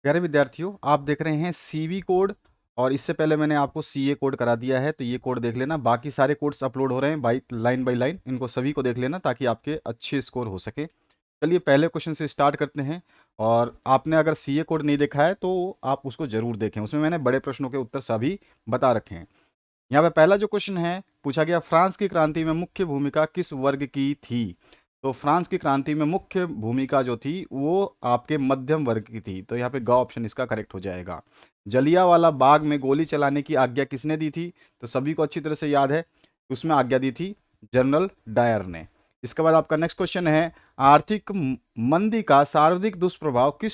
प्यारे विद्यार्थियों, आप देख रहे हैं सीवी कोड और इससे पहले मैंने आपको सीए कोड करा दिया है, तो ये कोड देख लेना। बाकी सारे कोड्स अपलोड हो रहे हैं बाई लाइन, इनको सभी को देख लेना ताकि आपके अच्छे स्कोर हो सके। चलिए पहले क्वेश्चन से स्टार्ट करते हैं। और आपने अगर सीए कोड नहीं देखा है तो आप उसको जरूर देखें, उसमें मैंने बड़े प्रश्नों के उत्तर सभी बता रखे हैं। यहाँ पे पहला जो क्वेश्चन है पूछा गया, फ्रांस की क्रांति में मुख्य भूमिका किस वर्ग की थी? तो फ्रांस की क्रांति में मुख्य भूमिका जो थी वो आपके मध्यम वर्ग की थी, तो यहाँ पे ग ऑप्शन इसका करेक्ट हो जाएगा। जलियांवाला बाग में गोली चलाने की आज्ञा किसने दी थी? तो सभी को अच्छी तरह से याद है, उसमें आज्ञा दी थी जनरल डायर ने। इसके बाद आपका नेक्स्ट क्वेश्चन है, आर्थिक मंदी का सर्वाधिक दुष्प्रभाव किस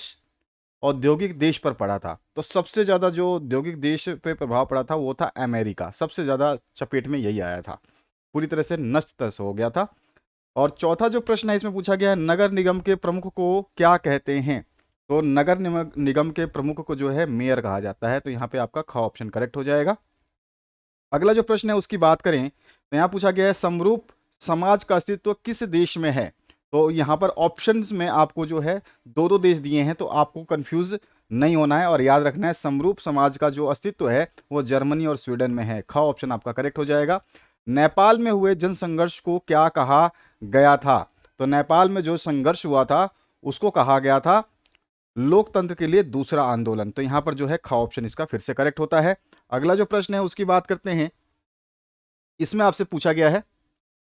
औद्योगिक देश पर पड़ा था? तो सबसे ज्यादा जो औद्योगिक देश पे प्रभाव पड़ा था वो था अमेरिका, सबसे ज्यादा चपेट में यही आया था, पूरी तरह से नष्ट तस्त हो गया था। और चौथा जो प्रश्न है इसमें पूछा गया है, नगर निगम के प्रमुख को क्या कहते हैं? तो नगर निगम के प्रमुख को जो है मेयर कहा जाता है, तो यहाँ पे आपका ख ऑप्शन करेक्ट हो जाएगा। अगला जो प्रश्न है उसकी बात करें तो यहाँ पूछा गया है, समरूप समाज का अस्तित्व किस देश में है? तो यहाँ पर ऑप्शंस में आपको जो है दो दो देश दिए हैं, तो आपको कंफ्यूज नहीं होना है और याद रखना है समरूप समाज का जो अस्तित्व है वो जर्मनी और स्वीडन में है। ख ऑप्शन आपका करेक्ट हो जाएगा। नेपाल में हुए जनसंघर्ष को क्या कहा गया था? तो नेपाल में जो संघर्ष हुआ था उसको कहा गया था लोकतंत्र के लिए दूसरा आंदोलन, तो यहां पर जो है ख ऑप्शन इसका फिर से करेक्ट होता है। अगला जो प्रश्न है उसकी बात करते हैं। इसमें आपसे पूछा गया है,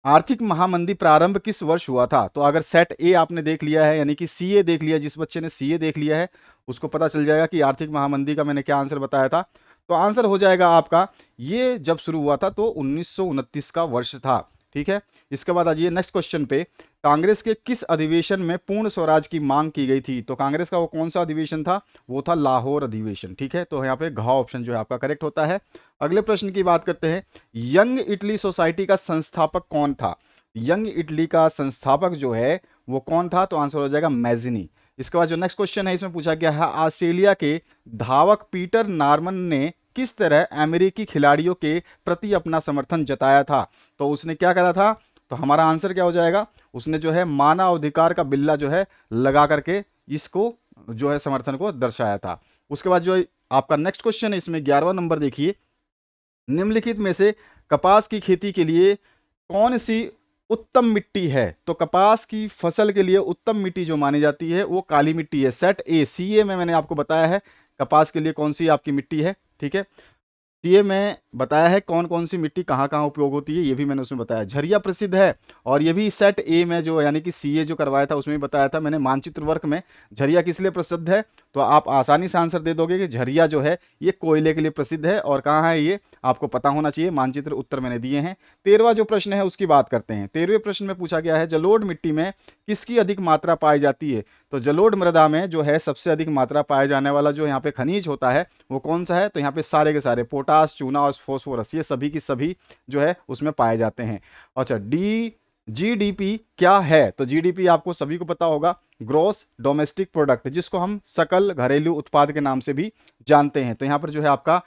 आर्थिक महामंदी प्रारंभ किस वर्ष हुआ था? तो अगर सेट ए आपने देख लिया है, यानी कि सीए देख लिया, जिस बच्चे ने सीए देख लिया है उसको पता चल जाएगा कि आर्थिक महामंदी का मैंने क्या आंसर बताया था। तो आंसर हो जाएगा आपका, ये जब शुरू हुआ था तो 1929 का वर्ष था। ठीक है, इसके बाद आइए नेक्स्ट क्वेश्चन पे। कांग्रेस के किस अधिवेशन में पूर्ण स्वराज की मांग की गई थी? तो कांग्रेस का वो कौन सा अधिवेशन था? वो था लाहौर अधिवेशन। ठीक है, तो यहाँ पे घ ऑप्शन जो है आपका करेक्ट होता है। अगले प्रश्न की बात करते हैं, यंग इटली सोसाइटी का संस्थापक कौन था? यंग इटली का संस्थापक जो है वो कौन था? तो आंसर हो जाएगा मैजिनी। इसके बाद जो नेक्स्ट क्वेश्चन है इसमें पूछा गया है, ऑस्ट्रेलिया के धावक पीटर नॉर्मन ने किस तरह अमेरिकी खिलाड़ियों के प्रति अपना समर्थन जताया था? तो उसने क्या करा था? तो हमारा आंसर क्या हो जाएगा, उसने जो है मानव अधिकार का बिल्ला जो है लगा करके इसको जो है समर्थन को दर्शाया था। उसके बाद जो आपका नेक्स्ट क्वेश्चन है इसमें 11वां नंबर देखिए, निम्नलिखित में से कपास की खेती के लिए कौन सी उत्तम मिट्टी है? तो कपास की फसल के लिए उत्तम मिट्टी जो मानी जाती है वो काली मिट्टी है। सेट ए सीए में मैंने आपको बताया है कपास के लिए कौन सी आपकी मिट्टी है। ठीक है, ये मैं बताया है कौन कौन सी मिट्टी कहाँ कहाँ उपयोग होती है, ये भी मैंने उसमें बताया। झरिया प्रसिद्ध है, और ये भी सेट ए में जो यानी कि सीए जो करवाया था उसमें भी बताया था मैंने, मानचित्र वर्क में झरिया किस लिए प्रसिद्ध है? तो आप आसानी से आंसर दे दोगे कि झरिया जो है ये कोयले के लिए प्रसिद्ध है। और कहाँ है ये आपको पता होना चाहिए, मानचित्र उत्तर मैंने दिए हैं। 13वां जो प्रश्न है उसकी बात करते हैं। 13वें प्रश्न में पूछा गया है, जलोढ़ मिट्टी में किसकी अधिक मात्रा पाई जाती है? तो जलोढ़ मृदा में जो है सबसे अधिक मात्रा पाया जाने वाला जो यहाँ पे खनिज होता है वो कौन सा है? तो यहाँ पे सारे के सारे पोटास, चूना और फोस्फोरस, ये सभी की सभी जो है उसमें पाए जाते हैं। अच्छा, जीडीपी क्या है? तो जीडीपी आपको सभी को पता होगा, ग्रोस डोमेस्टिक प्रोडक्ट, जिसको हम सकल घरेलू उत्पाद के नाम से भी जानते हैं। तो यहाँ पर जो है आपका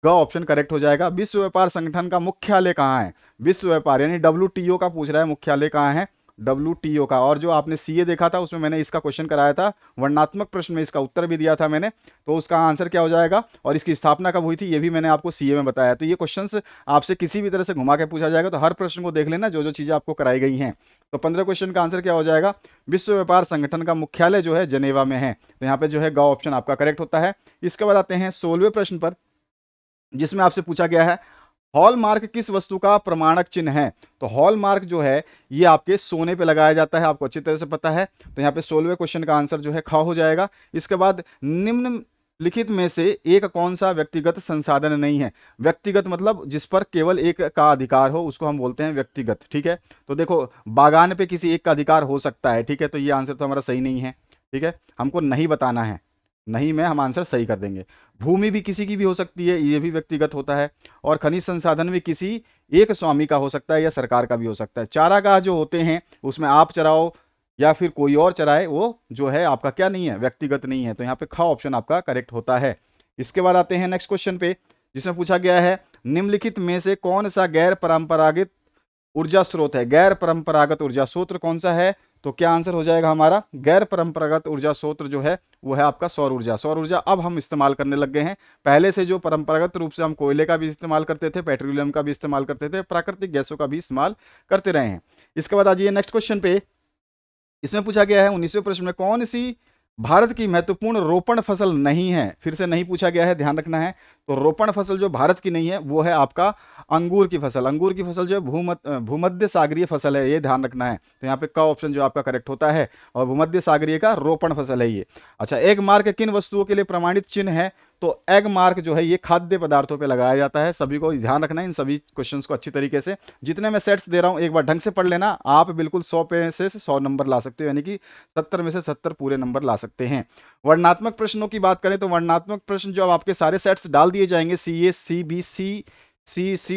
ग ऑप्शन करेक्ट हो जाएगा। विश्व व्यापार संगठन का मुख्यालय कहाँ है? विश्व व्यापार यानी डब्ल्यूटीओ का पूछ रहा है, मुख्यालय कहाँ है? डब्ल्यूटीओ का। और जो आपने सीए देखा था उसमें मैंने इसका क्वेश्चन कराया था, वर्णनात्मक प्रश्न में इसका उत्तर भी दिया था मैंने, तो उसका आंसर क्या हो जाएगा और इसकी स्थापना कब हुई थी ये भी मैंने आपको सीए में बताया। तो ये क्वेश्चंस आपसे किसी भी तरह से घुमा के पूछा जाएगा, तो हर प्रश्न को देख लेना जो जो चीजें आपको कराई गई हैं। तो 15 क्वेश्चन का आंसर क्या हो जाएगा? विश्व व्यापार संगठन का मुख्यालय जो है जनेवा में है, तो यहाँ पे जो है ग ऑप्शन आपका करेक्ट होता है। इसके बाद आते हैं 16वें प्रश्न पर, जिसमें आपसे पूछा गया है, हॉलमार्क किस वस्तु का प्रमाणक चिन्ह है? तो हॉलमार्क जो है ये आपके सोने पे लगाया जाता है, आपको अच्छी तरह से पता है। तो यहाँ पे 16वें क्वेश्चन का आंसर जो है ख हो जाएगा। इसके बाद निम्न लिखित में से एक कौन सा व्यक्तिगत संसाधन नहीं है? व्यक्तिगत मतलब जिस पर केवल एक का अधिकार हो उसको हम बोलते हैं व्यक्तिगत। ठीक है, तो देखो बागान पे किसी एक का अधिकार हो सकता है, ठीक है, तो ये आंसर तो हमारा सही नहीं है। ठीक है, हमको नहीं बताना है, नहीं में हम आंसर सही कर देंगे। भूमि भी किसी की भी हो सकती है, ये भी व्यक्तिगत होता है। और खनिज संसाधन भी किसी एक स्वामी का हो सकता है या सरकार का भी हो सकता है। चारागाह जो होते हैं उसमें आप चराओ या फिर कोई और चराए, वो जो है आपका क्या नहीं है, व्यक्तिगत नहीं है। तो यहाँ पे ख ऑप्शन आपका करेक्ट होता है। इसके बाद आते हैं नेक्स्ट क्वेश्चन पे, जिसमें पूछा गया है, निम्नलिखित में से कौन सा गैर परंपरागत ऊर्जा स्रोत है? गैर परंपरागत ऊर्जा स्रोत कौन सा है? तो क्या आंसर हो जाएगा हमारा? गैर परंपरागत ऊर्जा स्रोत जो है वो है आपका सौर ऊर्जा। सौर ऊर्जा अब हम इस्तेमाल करने लग गए हैं। पहले से जो परंपरागत रूप से हम कोयले का भी इस्तेमाल करते थे, पेट्रोलियम का भी इस्तेमाल करते थे, प्राकृतिक गैसों का भी इस्तेमाल करते रहे हैं। इसके बाद आ जाइए नेक्स्ट क्वेश्चन पे। इसमें पूछा गया है 19वें प्रश्न में, कौन सी भारत की महत्वपूर्ण रोपण फसल नहीं है? फिर से नहीं पूछा गया है, ध्यान रखना है। तो रोपण फसल जो भारत की नहीं है वो है आपका अंगूर की फसल। अंगूर की फसल जो है भूमध्य सागरीय फसल है, ये ध्यान रखना है। तो यहाँ पे का ऑप्शन जो आपका करेक्ट होता है, और भूमध्य सागरीय का रोपण फसल है ये। अच्छा, एग मार्क किन वस्तुओं के लिए प्रमाणित चिन्ह है? तो एग मार्क जो है ये खाद्य पदार्थों पे लगाया जाता है। सभी को ध्यान रखना है इन सभी क्वेश्चंस को अच्छी तरीके से। जितने मैं सेट्स दे रहा हूं एक बार ढंग से पढ़ लेना, आप बिल्कुल 100 पे से 100 नंबर ला सकते हो, यानी कि 70 में से 70 पूरे नंबर ला सकते हैं। वर्णनात्मक प्रश्नों की बात करें तो वर्णनात्मक प्रश्न जो अब आपके सारे सेट्स डाल दिए जाएंगे, C A, C B, C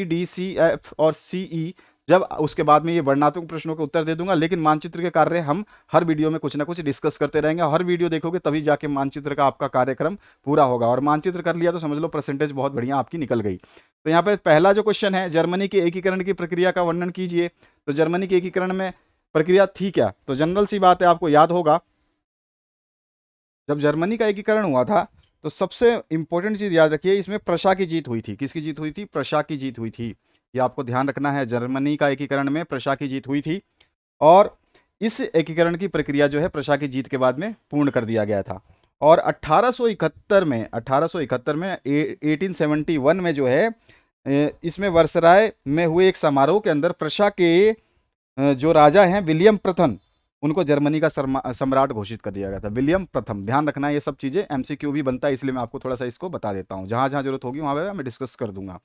D, C F और सी ई, जब उसके बाद में ये वर्णनात्मक प्रश्नों के उत्तर दे दूंगा। लेकिन मानचित्र के कार्य हम हर वीडियो में कुछ ना कुछ डिस्कस करते रहेंगे। हर वीडियो देखोगे तभी जाके मानचित्र का आपका कार्यक्रम पूरा होगा, और मानचित्र कर लिया तो समझ लो परसेंटेज बहुत बढ़िया आपकी निकल गई। तो यहाँ पे पहला जो क्वेश्चन है, जर्मनी के एकीकरण की प्रक्रिया का वर्णन कीजिए। तो जर्मनी के एकीकरण में प्रक्रिया थी क्या? तो जनरल सी बात है, आपको याद होगा जब जर्मनी का एकीकरण हुआ था तो सबसे इंपॉर्टेंट चीज याद रखिए, इसमें प्रशा की जीत हुई थी। किसकी जीत हुई थी? प्रशा की जीत हुई थी। ये आपको ध्यान रखना है, जर्मनी का एकीकरण में प्रशा की जीत हुई थी, और इस एकीकरण की प्रक्रिया जो है प्रशा की जीत के बाद में पूर्ण कर दिया गया था। और 1871 में 1871 में जो है इसमें वर्सराय में हुए एक समारोह के अंदर प्रशा के जो राजा हैं विलियम प्रथम, उनको जर्मनी का सम्राट घोषित कर दिया गया था। विलियम प्रथम, ध्यान रखना है, ये सब चीजें एमसीक्यू भी बनता है, इसलिए मैं आपको थोड़ा सा इसको बता देता हूं। जहां जहां जरूरत होगी वहां पे मैं डिस्कस कर दूंगा।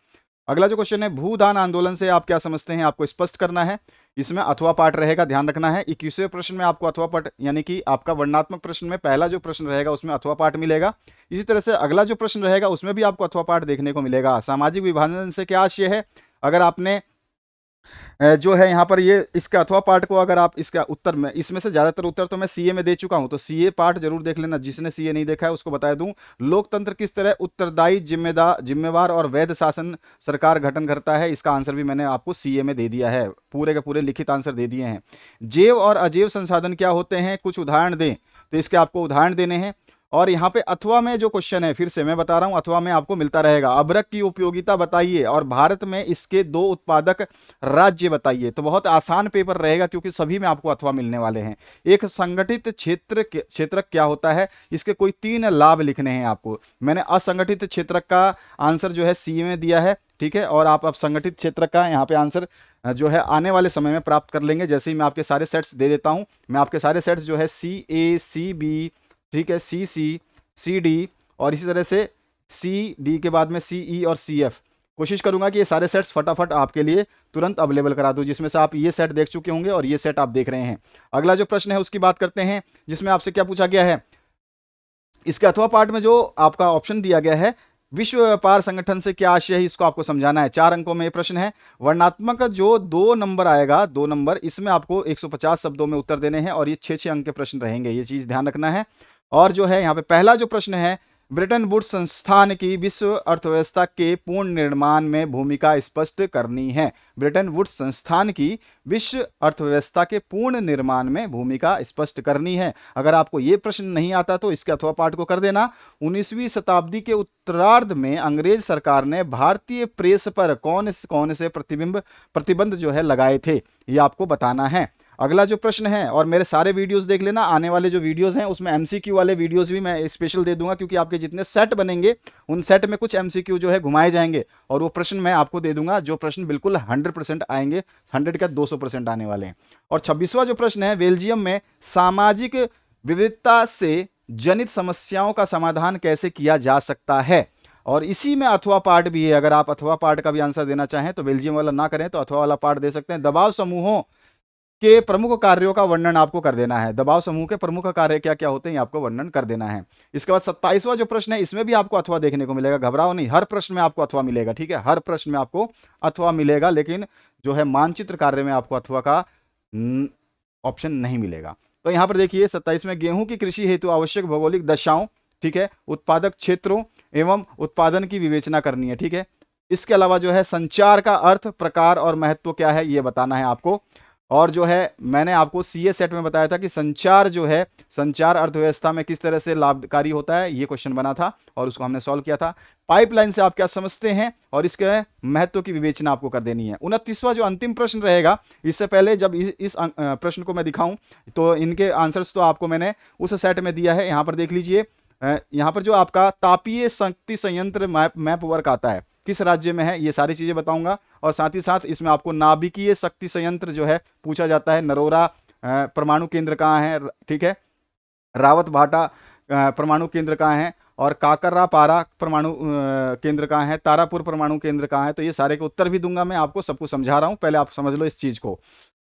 अगला जो क्वेश्चन है, भूदान आंदोलन से आप क्या समझते हैं, आपको स्पष्ट करना है। इसमें अथवा पाठ रहेगा, ध्यान रखना है। 21वें प्रश्न में आपको अथवा पाठ, यानी कि आपका वर्णनात्मक प्रश्न में पहला जो प्रश्न रहेगा उसमें अथवा पाठ मिलेगा। इसी तरह से अगला जो प्रश्न रहेगा उसमें भी आपको अथवा पाठ देखने को मिलेगा। सामाजिक विभाजन से क्या आशय है? अगर आपने जो है यहाँ पर ये इसका अथवा पार्ट को, अगर आप इसका उत्तर में, इसमें से ज्यादातर उत्तर तो मैं सीए में दे चुका हूं, तो सीए पार्ट जरूर देख लेना। जिसने सीए नहीं देखा है उसको बता दूं, लोकतंत्र किस तरह उत्तरदायी, जिम्मेवार और वैध शासन सरकार गठन करता है, इसका आंसर भी मैंने आपको सीए में दे दिया है, पूरे के पूरे लिखित आंसर दे दिए हैं। जैव और अजैव संसाधन क्या होते हैं, कुछ उदाहरण दें। तो इसके आपको उदाहरण देने हैं। और यहाँ पे अथवा में जो क्वेश्चन है, फिर से मैं बता रहा हूं, अथवा में आपको मिलता रहेगा, अभ्रक की उपयोगिता बताइए और भारत में इसके 2 उत्पादक राज्य बताइए। तो बहुत आसान पेपर रहेगा क्योंकि सभी में आपको अथवा मिलने वाले हैं। एक संगठित क्षेत्रक क्या होता है, इसके कोई 3 लाभ लिखने हैं आपको। मैंने असंगठित क्षेत्रक का आंसर जो है सी में दिया है, ठीक है, और आप अब संगठित क्षेत्रक का यहाँ पे आंसर जो है आने वाले समय में प्राप्त कर लेंगे। जैसे ही मैं आपके सारे सेट्स दे देता हूं, मैं आपके सारे सेट्स जो है सी ए, सी बी, ठीक है, सी सी, सी डी, और इसी तरह से सी डी के बाद में सी ई और सी एफ, कोशिश करूंगा कि ये सारे सेट्स फटाफट आपके लिए तुरंत अवेलेबल करा दूं, जिसमें से आप ये सेट देख चुके होंगे और ये सेट आप देख रहे हैं। अगला जो प्रश्न है उसकी बात करते हैं, जिसमें आपसे क्या पूछा गया है। इसके अथवा पार्ट में जो आपका ऑप्शन दिया गया है, विश्व व्यापार संगठन से क्या आशय है, इसको आपको समझाना है। 4 अंकों में ये प्रश्न है। वर्णात्मक जो 2 नंबर आएगा, 2 नंबर, इसमें आपको 150 शब्दों में उत्तर देने हैं, और ये 6-6 अंक के प्रश्न रहेंगे, ये चीज ध्यान रखना है। और जो है यहाँ पे पहला जो प्रश्न है, ब्रिटेन वुड्स संस्थान की विश्व अर्थव्यवस्था के पूर्ण निर्माण में भूमिका स्पष्ट करनी है। ब्रिटेन वुड्स संस्थान की विश्व अर्थव्यवस्था के पूर्ण निर्माण में भूमिका स्पष्ट करनी है। अगर आपको ये प्रश्न नहीं आता तो इसके अथवा पाठ को कर देना। 19वीं शताब्दी के उत्तरार्ध में अंग्रेज सरकार ने भारतीय प्रेस पर कौन से प्रतिबंध जो है लगाए थे, ये आपको बताना है। अगला जो प्रश्न है, और मेरे सारे वीडियोस देख लेना, आने वाले जो वीडियोस हैं उसमें एमसीक्यू वाले वीडियोस भी मैं स्पेशल दे दूंगा, क्योंकि आपके जितने सेट बनेंगे उन सेट में कुछ एमसीक्यू जो है घुमाए जाएंगे, और वो प्रश्न मैं आपको दे दूंगा जो प्रश्न बिल्कुल 100% आएंगे, 100 का 200% आने वाले हैं। और 26वां जो प्रश्न है, बेल्जियम में सामाजिक विविधता से जनित समस्याओं का समाधान कैसे किया जा सकता है, और इसी में अथवा पार्ट भी है। अगर आप अथवा पार्ट का भी आंसर देना चाहें तो बेल्जियम वाला ना करें तो अथवा वाला पार्ट दे सकते हैं। दबाव समूहों के प्रमुख कार्यों का वर्णन आपको कर देना है। दबाव समूह के प्रमुख कार्य क्या क्या होते हैं, आपको वर्णन कर देना है। इसके बाद 27वां जो प्रश्न है, इसमें भी आपको अथवा देखने को मिलेगा, घबराओ नहीं, हर प्रश्न में आपको अथवा मिलेगा, ठीक है, हर प्रश्न में आपको अथवा मिलेगा, लेकिन जो है मानचित्र कार्य में आपको अथवा का ऑप्शन नहीं मिलेगा। तो यहां पर देखिए 27 में, गेहूं की कृषि हेतु आवश्यक भौगोलिक दशाओं, ठीक है, उत्पादक क्षेत्रों एवं उत्पादन की विवेचना करनी है, ठीक है। इसके अलावा जो है संचार का अर्थ, प्रकार और महत्व क्या है, यह बताना है आपको। और जो है मैंने आपको सीए सेट में बताया था कि संचार जो है, संचार अर्थव्यवस्था में किस तरह से लाभकारी होता है, ये क्वेश्चन बना था और उसको हमने सॉल्व किया था। पाइपलाइन से आप क्या समझते हैं और इसके महत्व की विवेचना आपको कर देनी है। 29वां जो अंतिम प्रश्न रहेगा, इससे पहले जब इस प्रश्न को मैं दिखाऊं तो इनके आंसर्स तो आपको मैंने उस सेट में दिया है। यहां पर देख लीजिए, यहां पर जो आपका तापीय शक्ति संयंत्र मैप वर्क आता है किस राज्य में है, ये सारी चीजें बताऊंगा। और साथ ही साथ इसमें आपको नाभिकीय शक्ति संयंत्र जो है पूछा जाता है। नरोरा परमाणु केंद्र कहाँ है, ठीक है, रावत भाटा परमाणु केंद्र कहाँ है, और काकर्रा पारा परमाणु केंद्र कहाँ है, तारापुर परमाणु केंद्र कहाँ है। तो ये सारे के उत्तर भी दूंगा मैं आपको, सब कुछ समझा रहा हूं, पहले आप समझ लो इस चीज को।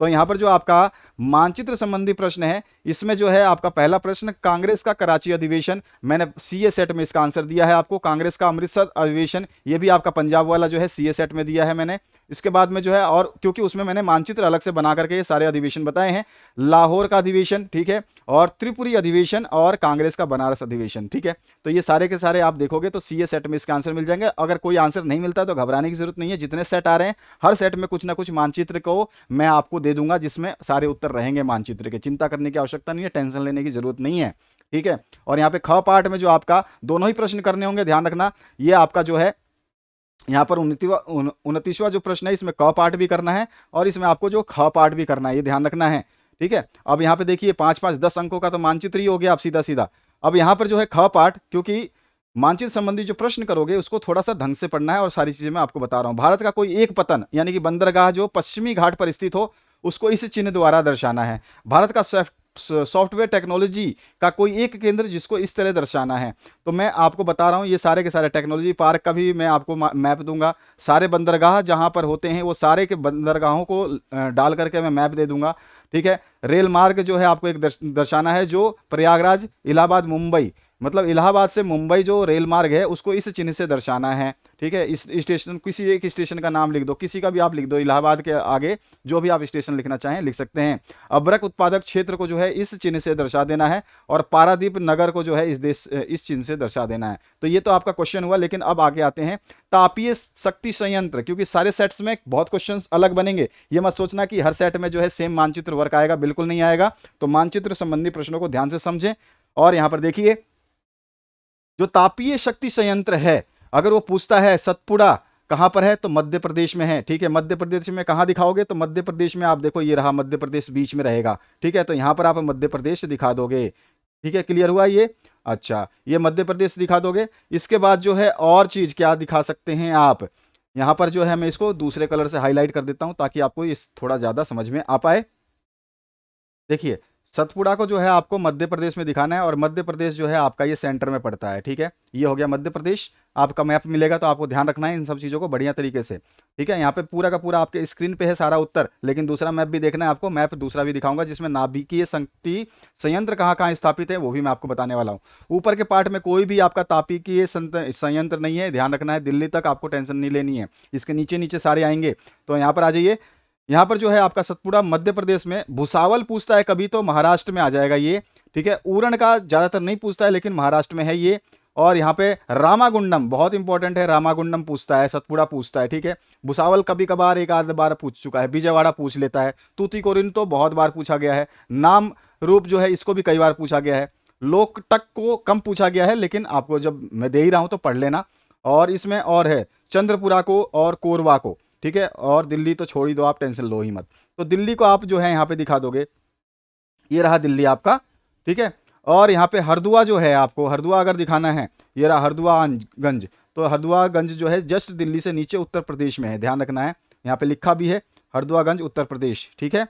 तो यहां पर जो आपका मानचित्र संबंधी प्रश्न है, इसमें जो है आपका पहला प्रश्न कांग्रेस का कराची अधिवेशन, मैंने सीए सेट में इसका आंसर दिया है आपको। कांग्रेस का अमृतसर अधिवेशन, ये भी आपका पंजाब वाला जो है सीए सेट में दिया है मैंने। इसके बाद में जो है, और क्योंकि उसमें मैंने मानचित्र अलग से बना करके ये सारे अधिवेशन बताए हैं, लाहौर का अधिवेशन, ठीक है, और त्रिपुरी अधिवेशन और कांग्रेस का बनारस अधिवेशन, ठीक है। तो ये सारे के सारे आप देखोगे तो सीए सेट में इसका आंसर मिल जाएंगे। अगर कोई आंसर नहीं मिलता तो घबराने की जरूरत नहीं है, जितने सेट आ रहे हैं हर सेट में कुछ ना कुछ मानचित्र को मैं आपको दे दूंगा जिसमें सारे उत्तर रहेंगे मानचित्र के। चिंता करने की आवश्यकता नहीं है, टेंशन लेने की जरूरत नहीं है, ठीक है। और यहाँ पे ख पार्ट में जो आपका दोनों ही प्रश्न करने होंगे, ध्यान रखना। ये आपका जो है यहाँ पर 29वां जो प्रश्न है, इसमें क पार्ट भी करना है और इसमें आपको जो ख पार्ट भी करना है, ये ध्यान रखना है, ठीक है। अब यहाँ पे देखिए 5-5-10 अंकों का तो मानचित्र ही हो गया आप सीधा सीधा। अब यहाँ पर जो है ख पार्ट, क्योंकि मानचित्र संबंधी जो प्रश्न करोगे उसको थोड़ा सा ढंग से पढ़ना है और सारी चीजें मैं आपको बता रहा हूं। भारत का कोई एक पतन यानी कि बंदरगाह जो पश्चिमी घाट पर स्थित हो, उसको इस चिन्ह द्वारा दर्शाना है। भारत का सॉफ्टवेयर टेक्नोलॉजी का कोई एक केंद्र जिसको इस तरह दर्शाना है। तो मैं आपको बता रहा हूं, ये सारे के सारे टेक्नोलॉजी पार्क का भी मैं आपको मैप दूंगा। सारे बंदरगाह जहां पर होते हैं वो सारे के बंदरगाहों को डाल करके मैं मैप दे दूंगा, ठीक है। रेल मार्ग जो है आपको एक दर्शाना है, जो प्रयागराज इलाहाबाद मुंबई, मतलब इलाहाबाद से मुंबई जो रेल मार्ग है उसको इस चिन्ह से दर्शाना है, ठीक है। इस स्टेशन, किसी एक स्टेशन का नाम लिख दो, किसी का भी आप लिख दो, इलाहाबाद के आगे जो भी आप स्टेशन लिखना चाहें लिख सकते हैं। अभ्रक उत्पादक क्षेत्र को जो है इस चिन्ह से दर्शा देना है और पारादीप नगर को जो है इस चिन्ह से दर्शा देना है। तो ये तो आपका क्वेश्चन हुआ। लेकिन अब आगे आते हैं तापीय शक्ति संयंत्र, क्योंकि सारे सेट्स में बहुत क्वेश्चन अलग बनेंगे। ये मत सोचना कि हर सेट में जो है सेम मानचित्र वर्क आएगा, बिल्कुल नहीं आएगा। तो मानचित्र संबंधी प्रश्नों को ध्यान से समझें। और यहां पर देखिए, जो तापीय शक्ति संयंत्र है, अगर वो पूछता है सतपुड़ा कहां पर है तो मध्य प्रदेश में है, ठीक है। मध्य प्रदेश में कहां दिखाओगे तो मध्य प्रदेश में आप देखो, ये रहा मध्य प्रदेश बीच में रहेगा, ठीक है। तो यहां पर आप मध्य प्रदेश दिखा दोगे, ठीक है। क्लियर हुआ ये? अच्छा, ये मध्य प्रदेश दिखा दोगे। इसके बाद जो है और चीज क्या दिखा सकते हैं आप, यहां पर जो है मैं इसको दूसरे कलर से हाईलाइट कर देता हूं ताकि आपको इस थोड़ा ज्यादा समझ में आ पाए। देखिए, सतपुड़ा को जो है आपको मध्य प्रदेश में दिखाना है और मध्य प्रदेश जो है आपका ये सेंटर में पड़ता है, ठीक है। ये हो गया मध्य प्रदेश। आपका मैप मिलेगा तो आपको ध्यान रखना है इन सब चीज़ों को बढ़िया तरीके से, ठीक है। यहाँ पे पूरा का पूरा आपके स्क्रीन पे है सारा उत्तर, लेकिन दूसरा मैप भी देखना है आपको। मैप दूसरा भी दिखाऊंगा जिसमें नाभिकीय शक्ति संयंत्र कहाँ कहाँ स्थापित है वो भी मैं आपको बताने वाला हूँ। ऊपर के पार्ट में कोई भी आपका तापीकीय संयंत्र नहीं है, ध्यान रखना है। दिल्ली तक आपको टेंशन नहीं लेनी है, इसके नीचे नीचे सारे आएंगे। तो यहाँ पर आ जाइए। यहाँ पर जो है आपका सतपुड़ा मध्य प्रदेश में, भुसावल पूछता है कभी तो महाराष्ट्र में आ जाएगा ये, ठीक है। उरण का ज्यादातर नहीं पूछता है लेकिन महाराष्ट्र में है ये। और यहाँ पे रामागुंडम बहुत इंपॉर्टेंट है, रामागुंडम पूछता है, सतपुड़ा पूछता है, ठीक है। भुसावल कभी कभार एक आध बार पूछ चुका है, विजयवाड़ा पूछ लेता है, तूतीकोरिन तो बहुत बार पूछा गया है, नाम रूप जो है इसको भी कई बार पूछा गया है, लोकटक को कम पूछा गया है लेकिन आपको जब मैं दे ही रहा हूं तो पढ़ लेना। और इसमें और है चंद्रपुरा को और कोरवा को, ठीक है। और दिल्ली तो छोड़ ही दो, आप टेंशन लो ही मत। तो दिल्ली को आप जो है यहाँ पे दिखा दोगे, ये रहा दिल्ली आपका, ठीक है। और यहाँ पे हरदुआ जो है, आपको हरदुआ अगर दिखाना है, ये रहा हरदुआ गंज। तो हरदुआ गंज जो है जस्ट दिल्ली से नीचे उत्तर प्रदेश में है, ध्यान रखना है। यहाँ पे लिखा भी है हरदुआ गंज उत्तर प्रदेश, ठीक है।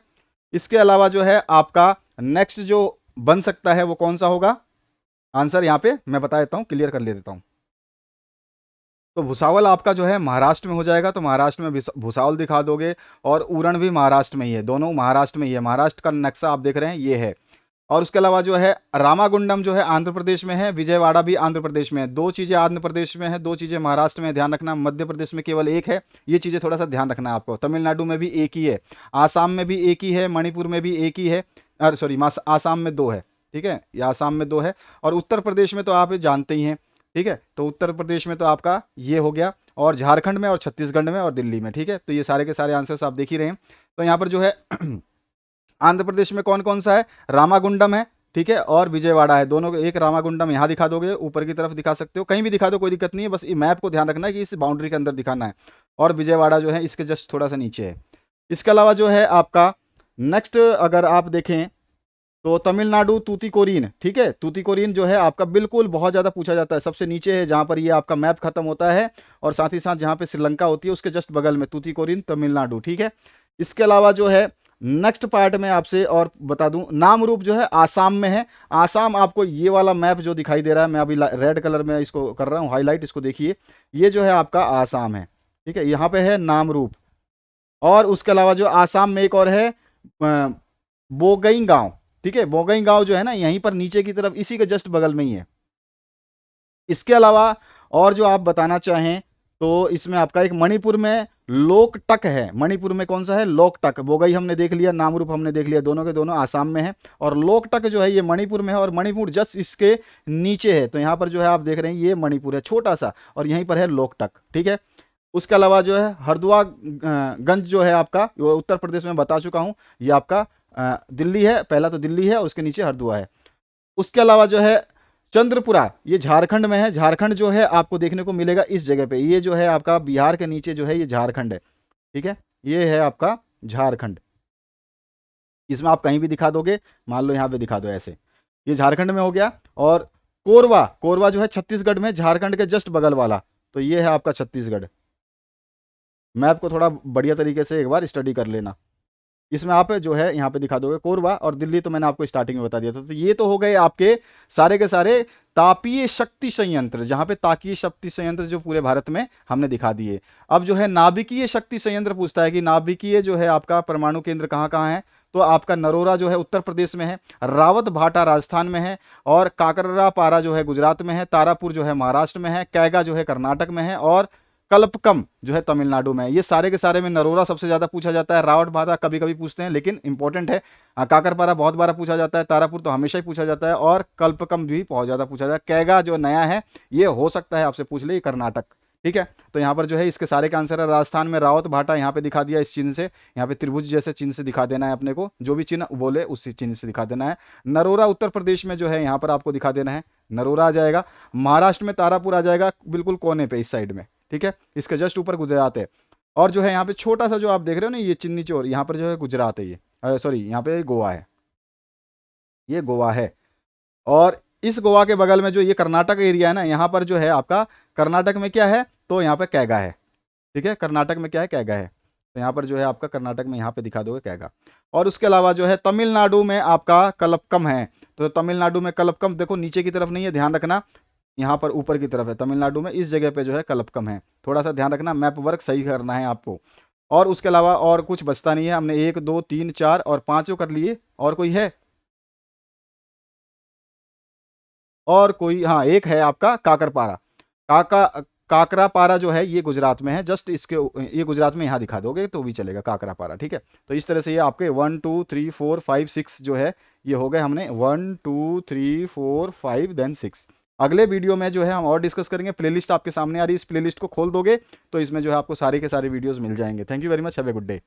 इसके अलावा जो है आपका नेक्स्ट जो बन सकता है वो कौन सा होगा, आंसर यहाँ पे मैं बता देता हूँ, क्लियर कर ले देता हूँ। तो भुसावल आपका जो है महाराष्ट्र में हो जाएगा, तो महाराष्ट्र में भुसावल दिखा दोगे। और उरण भी महाराष्ट्र में ही है, दोनों महाराष्ट्र में ही है। महाराष्ट्र का नक्शा आप देख रहे हैं ये है। और उसके अलावा जो है रामागुंडम जो है आंध्र प्रदेश में है, विजयवाड़ा भी आंध्र प्रदेश में है। दो चीजें आंध्र प्रदेश में है, दो चीजें महाराष्ट्र में है, ध्यान रखना। मध्य प्रदेश में केवल एक है, ये चीजें थोड़ा सा ध्यान रखना है आपको। तमिलनाडु में भी एक ही है, आसाम में भी एक ही है, मणिपुर में भी एक ही है, अरे सॉरी आसाम में दो है, ठीक है, ये आसाम में दो है। और उत्तर प्रदेश में तो आप जानते ही हैं, ठीक है। तो उत्तर प्रदेश में तो आपका ये हो गया, और झारखंड में और छत्तीसगढ़ में और दिल्ली में, ठीक है। तो ये सारे के सारे आंसर्स आप देख ही रहे हैं। तो यहाँ पर जो है आंध्र प्रदेश में कौन कौन सा है, रामागुंडम है, ठीक है, और विजयवाड़ा है। दोनों को एक रामागुंडम यहाँ दिखा दोगे, ऊपर की तरफ दिखा सकते हो, कहीं भी दिखा दो कोई दिक्कत नहीं है, बस मैप को ध्यान रखना है कि इस बाउंड्री के अंदर दिखाना है। और विजयवाड़ा जो है इसके जस्ट थोड़ा सा नीचे है। इसके अलावा जो है आपका नेक्स्ट अगर आप देखें तो तमिलनाडु तूतीकोरिन, ठीक है, तूतीकोरिन जो है आपका बिल्कुल बहुत ज़्यादा पूछा जाता है, सबसे नीचे है जहाँ पर ये आपका मैप खत्म होता है, और साथ ही साथ जहाँ पे श्रीलंका होती है उसके जस्ट बगल में तूतीकोरिन तमिलनाडु, ठीक है। इसके अलावा जो है नेक्स्ट पार्ट में आपसे और बता दूं, नामरूप जो है आसाम में है। आसाम आपको ये वाला मैप जो दिखाई दे रहा है, मैं अभी रेड कलर में इसको कर रहा हूँ हाईलाइट, इसको देखिए, ये जो है आपका आसाम है, ठीक है, यहाँ पे है नामरूप। और उसके अलावा जो आसाम में एक और है बोगई गांव, ठीक है, बोगई गांव जो है ना यहीं पर नीचे की तरफ इसी के जस्ट बगल में ही है। इसके अलावा और जो आप बताना चाहें तो इसमें आपका एक मणिपुर में लोकटक है। मणिपुर में कौन सा है, लोकटक। बोगई हमने देख लिया, नामरूप हमने देख लिया, दोनों के दोनों आसाम में है। और लोकटक जो है ये मणिपुर में है, और मणिपुर जस्ट इसके नीचे है। तो यहाँ पर जो है आप देख रहे हैं ये मणिपुर है छोटा सा, और यहीं पर है लोकटक, ठीक है। उसके अलावा जो है हरदुआ गंज जो है आपका, वो उत्तर प्रदेश में बता चुका हूँ, ये आपका दिल्ली है, पहला तो दिल्ली है, उसके नीचे हरदुआ है। उसके अलावा जो है चंद्रपुरा, ये झारखंड में है। झारखंड जो है आपको देखने को मिलेगा इस जगह पे, ये जो है आपका बिहार के नीचे जो है ये झारखंड है, ठीक है, ये है आपका झारखंड। इसमें आप कहीं भी दिखा दोगे, मान लो यहाँ पे दिखा दो ऐसे, ये झारखंड में हो गया। और कोरवा, कोरवा जो है छत्तीसगढ़ में, झारखंड के जस्ट बगल वाला, तो ये है आपका छत्तीसगढ़। मैप को थोड़ा बढ़िया तरीके से एक बार स्टडी कर लेना। इसमें आप जो है यहाँ पे दिखा दोगे कोरबा, और दिल्ली तो मैंने आपको स्टार्टिंग में बता दिया था। तो ये तो हो गए आपके सारे के सारे तापीय शक्ति संयंत्र, जहां पे तापीय शक्ति संयंत्र जो पूरे भारत में हमने दिखा दिए। अब जो है नाभिकीय शक्ति संयंत्र पूछता है कि नाभिकीय जो है आपका परमाणु केंद्र कहाँ कहाँ है, तो आपका नरोरा जो है उत्तर प्रदेश में है, रावत भाटा राजस्थान में है, और काकरापारा जो है गुजरात में है, तारापुर जो है महाराष्ट्र में है, कैगा जो है कर्नाटक में है, और कल्पकम जो है तमिलनाडु में। ये सारे के सारे में नरोरा सबसे ज्यादा पूछा जाता है, रावत भाटा कभी कभी पूछते हैं लेकिन इंपॉर्टेंट है। काकरपारा बहुत बार पूछा जाता है, तारापुर तो हमेशा ही पूछा जाता है, और कल्पकम भी बहुत ज्यादा पूछा जाता है। कैगा जो नया है ये हो सकता है आपसे पूछ ले, ये कर्नाटक, ठीक है। तो यहाँ पर जो है इसके सारे का आंसर है राजस्थान में रावत भाटा, यहाँ पे दिखा दिया इस चिन्ह से, यहाँ पे त्रिभुज जैसे चिन्ह से दिखा देना है अपने को, जो भी चिन्ह बोले उसी चिन्ह से दिखा देना है। नरोरा उत्तर प्रदेश में जो है यहाँ पर आपको दिखा देना है, नरोरा आ जाएगा। महाराष्ट्र में तारापुर आ जाएगा बिल्कुल कोने पे इस साइड में, ठीक है, इसके जस्ट ऊपर गुजरात है। और जो है यहाँ पे छोटा सा जो आप देख रहे हो ना ये चिन्नी चोर, यहाँ पर जो है गुजरात है, ये सॉरी यहाँ पे गोवा है, ये गोवा है। और इस गोवा के बगल में जो ये कर्नाटक एरिया है ना, यहाँ पर जो है आपका कर्नाटक में क्या है, तो यहाँ पे कैगा है, ठीक है, कर्नाटक में क्या है, कैगा है। तो यहाँ पर जो है आपका कर्नाटक में यहाँ पे दिखा दोगे कैगा। और उसके अलावा जो है तमिलनाडु में आपका कलपकम है। तो तमिलनाडु में कलपकम देखो नीचे की तरफ नहीं है, ध्यान रखना, यहाँ पर ऊपर की तरफ है तमिलनाडु में, इस जगह पे जो है कलपकम है, थोड़ा सा ध्यान रखना, मैप वर्क सही करना है आपको। और उसके अलावा और कुछ बचता नहीं है, हमने 1 2 3 4 और 5 कर लिए, और कोई है, और कोई, हाँ एक है आपका काकरपारा। काका काकरापारा जो है ये गुजरात में है, जस्ट इसके ये गुजरात में यहाँ दिखा दोगे तो भी चलेगा काकरापारा, ठीक है। तो इस तरह से ये आपके 1 2 3 4 5 6 जो है ये हो गए, हमने 1 2 3 4 5 देन 6। अगले वीडियो में जो है हम और डिस्कस करेंगे। प्लेलिस्ट आपके सामने आ रही है, इस प्लेलिस्ट को खोल दोगे तो इसमें जो है आपको सारे के सारे वीडियोस मिल जाएंगे। Thank you very much, have a good day.